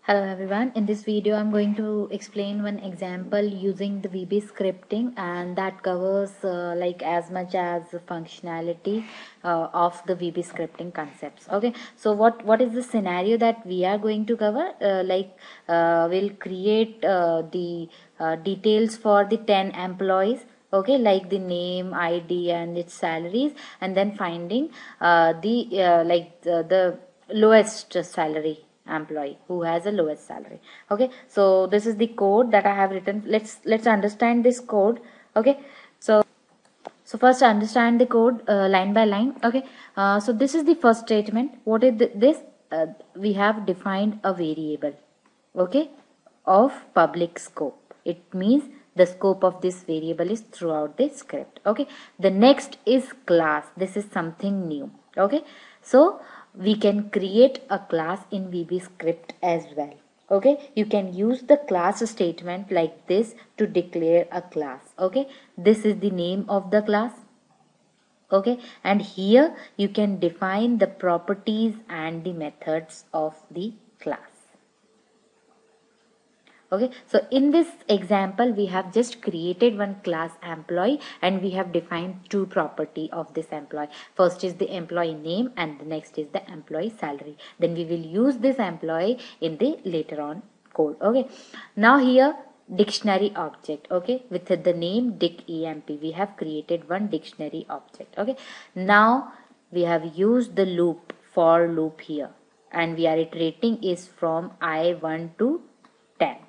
Hello everyone, in this video I'm going to explain one example using the VB scripting, and that covers like as much as the functionality of the VB scripting concepts. Okay, so what is the scenario that we are going to cover? We'll create the details for the 10 employees. Okay, like the name, ID and its salaries, and then finding the lowest salary employee who has the lowest salary. Okay, so this is the code that I have written. Let's understand this code. Okay, so first understand the code line by line. Okay, so this is the first statement. What is this? We have defined a variable, okay, of public scope. It means the scope of this variable is throughout the script. Okay, the next is class. This is something new. Okay, so we can create a class in VB script as well. Okay, you can use the class statement like this to declare a class. Okay, this is the name of the class. Okay, and here you can define the properties and the methods of the class. Okay, so in this example we have just created one class employee and we have defined two property of this employee. First is the employee name and the next is the employee salary. Then we will use this employee in the later on code. Okay, now here dictionary object. Okay, with the name dickemp we have created one dictionary object. Okay, now we have used the loop, for loop here, and we are iterating is from I1 to 10.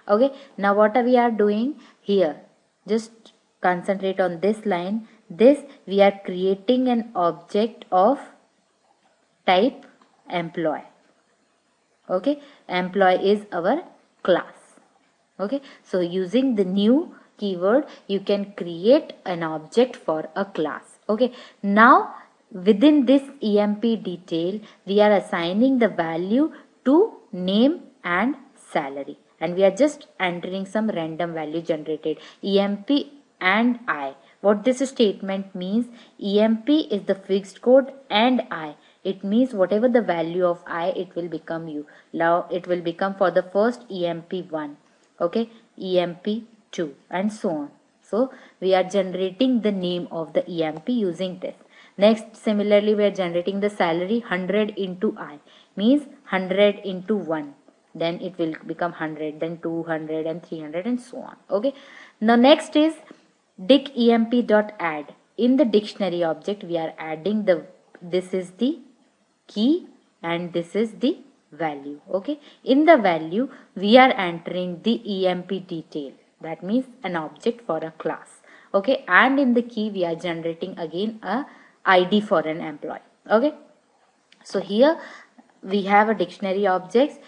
Okay, now what we are doing here, just concentrate on this line. This we are creating an object of type employee. Okay, employee is our class. Okay, so using the new keyword you can create an object for a class. Okay, now within this emp detail we are assigning the value to name and salary, and we are just entering some random value generated emp and I. What this statement means, emp is the fixed code and I, it means whatever the value of I, it will become you. Now it will become for the first emp1, okay, emp2 and so on. So we are generating the name of the emp using this. Next, similarly we are generating the salary. 100 into I means 100 into 1, then it will become 100, then 200 and 300 and so on. Okay, now next is dickemp.add. in the dictionary object we are adding the, this is the key and this is the value. Okay, in the value we are entering the emp detail, that means an object for a class. Okay, and in the key we are generating again a ID for an employee. Okay, so here we have a dictionary objects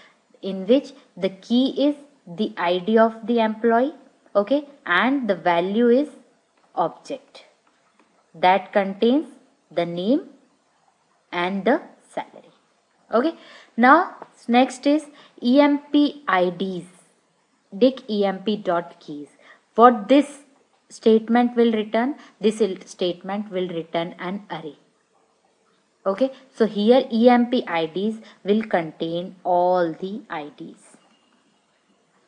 in which the key is the ID of the employee, okay, and the value is object that contains the name and the salary. Okay, now next is emp IDs, dickemp.keys. What this statement will return, this statement will return an array. Okay, so here emp IDs will contain all the IDs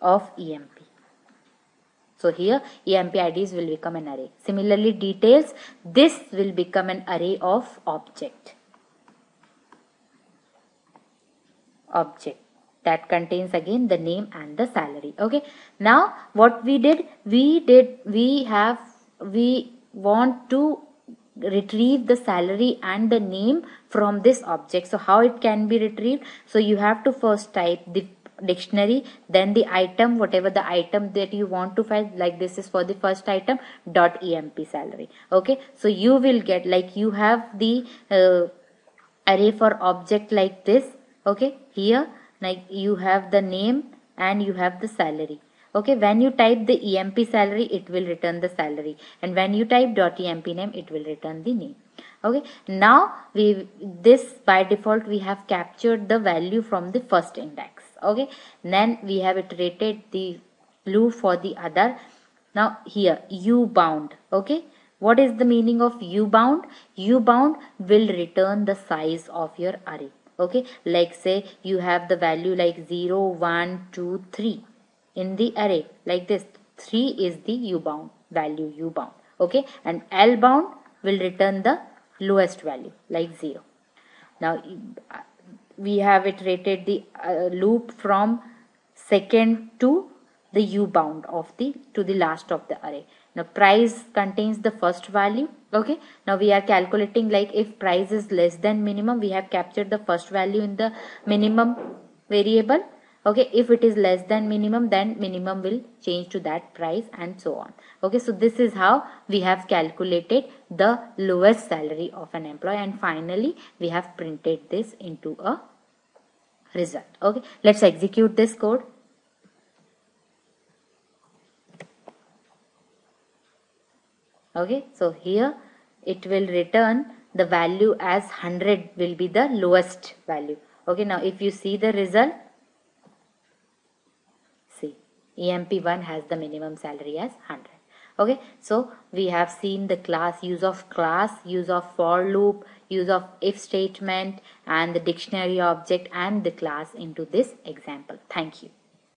of emp. So here emp IDs will become an array. Similarly details, this will become an array of object that contains again the name and the salary. Okay, now what we want to retrieve the salary and the name from this object. So how it can be retrieved? So you have to first type the dictionary, then the item, whatever the item that you want to find, like this is for the first item, .emp salary. Okay, so you will get, like you have the array for object like this. Okay, here like you have the name and you have the salary. Okay, when you type the emp salary it will return the salary, and when you type .emp name it will return the name. Okay, now this by default we have captured the value from the first index. Okay, then we have iterated the loop for the other. Now here u bound. Okay, what is the meaning of u bound? U bound will return the size of your array. Okay, like say you have the value like 0 1 2 3 in the array like this. 3 is the u bound value, u bound. Okay, and L bound will return the lowest value like 0. Now we have iterated the loop from second to the u bound of the to the last of the array. Now price contains the first value. Okay, now we are calculating like if price is less than minimum, we have captured the first value in the minimum variable. Okay, if it is less than minimum, then minimum will change to that price and so on. Okay, so this is how we have calculated the lowest salary of an employee, and finally we have printed this into a result. Okay, let's execute this code. Okay, so here it will return the value as 100 will be the lowest value. Okay, now if you see the result, see EMP1 has the minimum salary as 100. Okay, so we have seen the class, use of class, use of for loop, use of if statement, and the dictionary object and the class into this example. Thank you.